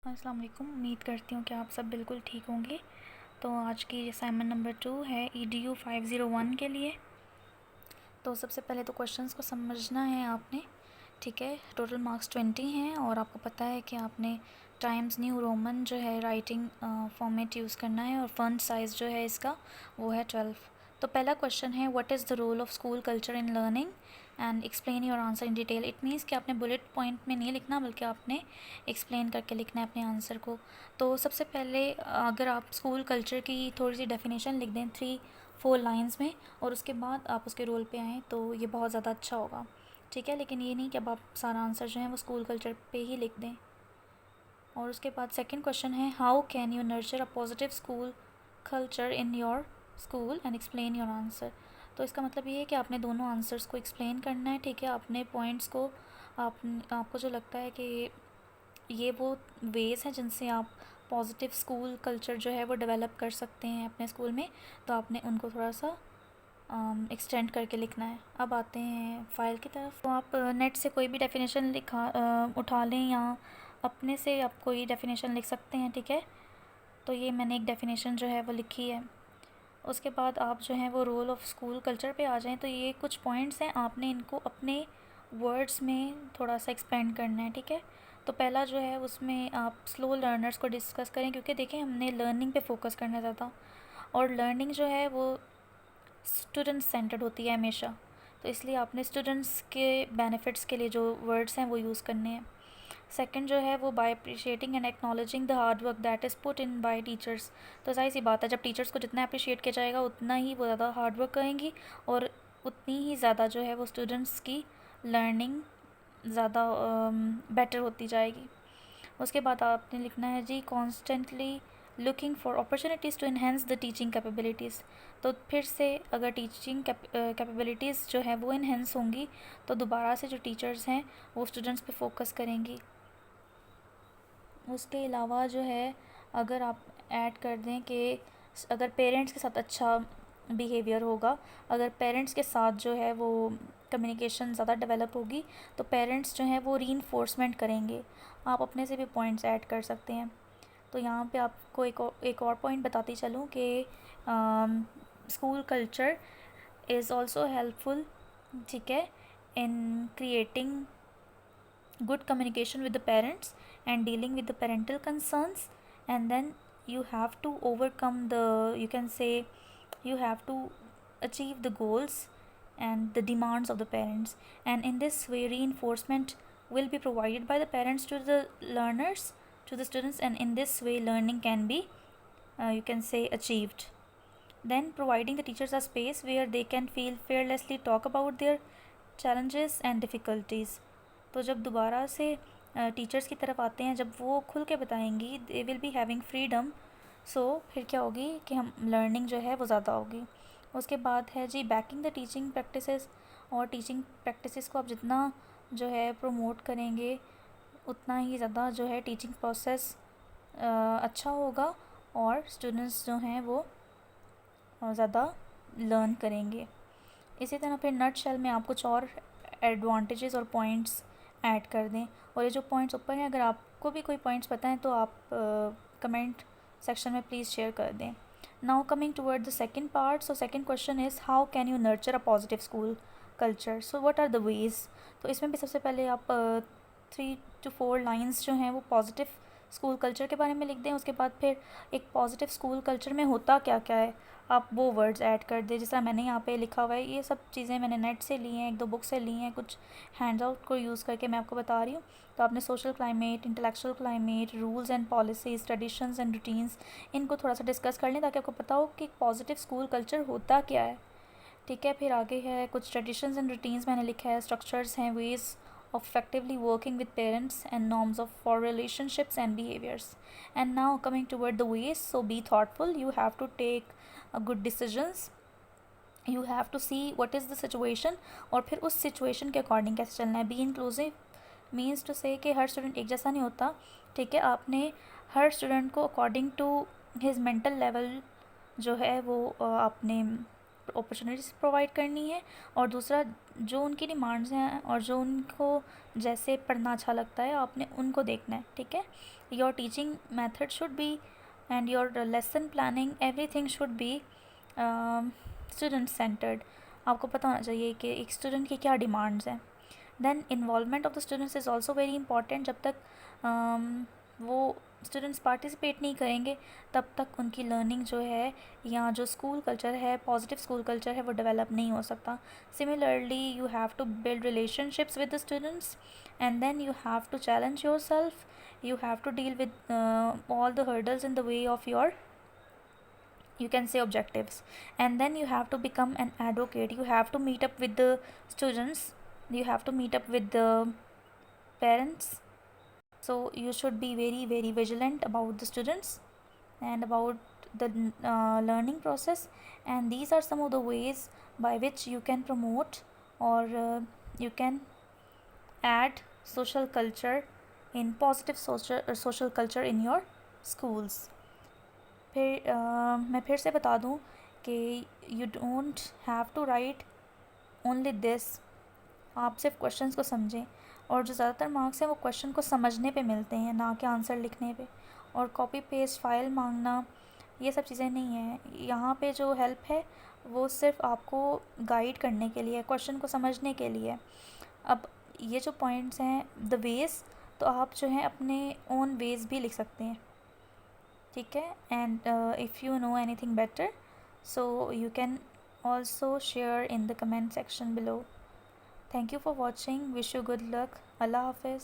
अस्सलाम वालेकुम। उम्मीद करती हूँ कि आप सब बिल्कुल ठीक होंगे। तो आज की असाइनमेंट नंबर 2 है EDU 501 के लिए। तो सबसे पहले तो क्वेश्चंस को समझना है आपने, ठीक है। टोटल मार्क्स 20 हैं और आपको पता है कि आपने टाइम्स न्यू रोमन जो है राइटिंग फॉर्मेट यूज़ करना है और फ़ॉन्ट साइज़ जो है इसका वो है 12। तो पहला क्वेश्चन है what is the role of school culture in learning and explain your answer in detail. It means कि आपने बुलेट पॉइंट में नहीं लिखना बल्कि आपने एक्सप्लेन करके लिखना है अपने आंसर को। तो सबसे पहले अगर आप स्कूल कल्चर की थोड़ी सी डेफिनेशन लिख दें 3-4 लाइंस में और उसके बाद आप उसके रोल पे आएँ तो ये बहुत ज़्यादा अच्छा होगा, ठीक है। लेकिन ये नहीं कि अब आप सारा आंसर जो है वो स्कूल कल्चर पे ही लिख दें। और उसके बाद सेकंड क्वेश्चन है how can you nurture a positive school culture in your school and explain your answer. तो इसका मतलब ये है कि आपने दोनों आंसर्स को एक्सप्लेन करना है, ठीक है। अपने पॉइंट्स को आपको जो लगता है कि ये वो वेज़ हैं जिनसे आप पॉजिटिव स्कूल कल्चर जो है वो डेवलप कर सकते हैं अपने स्कूल में, तो आपने उनको थोड़ा सा एक्सटेंड करके लिखना है। अब आते हैं फ़ाइल की तरफ। तो आप नेट से कोई भी डेफिनेशन उठा लें या अपने से आप कोई डेफिनेशन लिख सकते हैं, ठीक है। तो ये मैंने एक डेफिनेशन जो है वो लिखी है। उसके बाद आप जो है वो रोल ऑफ स्कूल कल्चर पे आ जाएं। तो ये कुछ पॉइंट्स हैं, आपने इनको अपने वर्ड्स में थोड़ा सा एक्सपेंड करना है, ठीक है। तो पहला जो है उसमें आप स्लो लर्नर्स को डिस्कस करें, क्योंकि देखें हमने लर्निंग पे फोकस करना ज़्यादा, और लर्निंग जो है वो स्टूडेंट सेंटर्ड होती है हमेशा। तो इसलिए आपने स्टूडेंट्स के बेनिफिट्स के लिए जो वर्ड्स हैं वो यूज़ करने हैं। सेकंड जो है वो by appreciating and acknowledging the hard work that is put in by teachers. तो जाहिर सी बात है, जब टीचर्स को जितना अप्रिशिएट किया जाएगा उतना ही वो ज़्यादा हार्ड वर्क करेंगी और उतनी ही ज़्यादा जो है वो स्टूडेंट्स की लर्निंग ज़्यादा बेटर होती जाएगी। उसके बाद आपने लिखना है जी constantly looking for opportunities to enhance the teaching capabilities. तो फिर से अगर टीचिंग कैपेबिलिटीज़ जो है वो इन्हेंस होंगी तो दोबारा से जो टीचर्स हैं वो स्टूडेंट्स पे फोकस करेंगी। उसके अलावा जो है अगर आप ऐड कर दें कि अगर पेरेंट्स के साथ अच्छा बिहेवियर होगा, अगर पेरेंट्स के साथ जो है वो कम्युनिकेशन ज़्यादा डेवलप होगी तो पेरेंट्स जो हैं वो रीइंफोर्समेंट करेंगे। आप अपने से भी पॉइंट्स ऐड कर सकते हैं। तो यहाँ पे आपको एक और पॉइंट बताती चलूँ कि school culture is also helpful, ठीक है, in creating good communication with the parents and dealing with the parental concerns. And then you have to overcome the, you can say, you have to achieve the goals and the demands of the parents, and in this way reinforcement will be provided by the parents to the learners, to the students, and in this way learning can be you can say achieved. Then providing the teachers a space where they can feel fearlessly talk about their challenges and difficulties. तो जब दोबारा से teachers की तरफ आते हैं, जब वो खुल के बताएंगी they will be having freedom, so फिर क्या होगी कि हम लर्निंग जो है वो ज़्यादा होगी। उसके बाद है जी बैकिंग द टीचिंग प्रैक्टिसेस। और टीचिंग प्रैक्टिसेस को आप जितना जो है प्रमोट करेंगे उतना ही ज़्यादा जो है टीचिंग प्रोसेस अच्छा होगा और स्टूडेंट्स जो हैं वो ज़्यादा लर्न करेंगे। इसी तरह फिर नट शेल में आप कुछ और एडवांटेजेस और पॉइंट्स ऐड कर दें। और ये जो पॉइंट्स ऊपर हैं, अगर आपको भी कोई पॉइंट्स पता हैं तो आप कमेंट सेक्शन में प्लीज़ शेयर कर दें। Now coming toward the second part. So second question is how can you nurture a positive school culture. So what are the ways. तो इसमें भी सबसे पहले आप 3-4 लाइन्स जो हैं वो पॉजिटिव स्कूल कल्चर के बारे में लिख दें। उसके बाद फिर एक पॉजिटिव स्कूल कल्चर में होता क्या क्या है आप वो वर्ड्स ऐड कर दें। जैसा मैंने यहाँ पे लिखा हुआ है, ये सब चीज़ें मैंने नेट से ली हैं, 1-2 बुक से ली हैं, कुछ हैंड आउट को यूज़ करके मैं आपको बता रही हूँ। तो आपने social climate, intellectual climate, rules and policies, traditions and routines, इनको थोड़ा सा डिस्कस कर लें ताकि आपको पता हो कि पॉजिटिव स्कूल कल्चर होता क्या है, ठीक है। फिर आगे है कुछ ट्रेडिशंस एंड रूटीन्स मैंने लिखा है, स्ट्रक्चर्स हैं, veg of effectively working with parents and norms of for relationships and behaviors. And now coming toward the ways, so be thoughtful, you have to take good decisions, you have to see what is the situation और फिर उस situation के according कैसे चलना है। be inclusive means to say कि हर student एक जैसा नहीं होता, ठीक है। आपने हर student को according to his mental level जो है वो आपने अपॉर्चुनिटीज़ प्रोवाइड करनी है, और दूसरा जो उनकी डिमांड्स हैं और जो उनको जैसे पढ़ना अच्छा लगता है आपने उनको देखना है, ठीक है। Your teaching method should be and your lesson planning everything should be student centred. आपको पता होना चाहिए कि एक स्टूडेंट की क्या डिमांड्स हैं। Then involvement of the students is also very important. जब तक वो स्टूडेंट्स पार्टिसिपेट नहीं करेंगे तब तक उनकी लर्निंग जो है या जो स्कूल कल्चर है, पॉजिटिव स्कूल कल्चर है, वो डेवलप नहीं हो सकता। Similarly you have to build relationships with the students and then you have to challenge yourself, you have to deal with all the hurdles in the way of your, you can say, objectives, and then you have to become an advocate. You have to meet up with the students, you have to meet up with the parents, so you should be very very vigilant about the students and about the learning process. And these are some of the ways by which you can promote or you can add social culture in positive social culture in your schools. फिर मैं फिर से बता दूं कि you don't have to write only this. आप सिर्फ questions को समझें, और जो ज़्यादातर मार्क्स हैं वो क्वेश्चन को समझने पे मिलते हैं, ना कि आंसर लिखने पे। और कॉपी पेस्ट फाइल मांगना ये सब चीज़ें नहीं है। यहाँ पे जो हेल्प है वो सिर्फ आपको गाइड करने के लिए, क्वेश्चन को समझने के लिए। अब ये जो पॉइंट्स हैं द वेज, तो आप जो हैं अपने ओन वेज भी लिख सकते हैं, ठीक है। And if you know anything better so you can also share in the comment section below. Thank you for watching, wish you good luck, अल्लाह हाफिज़।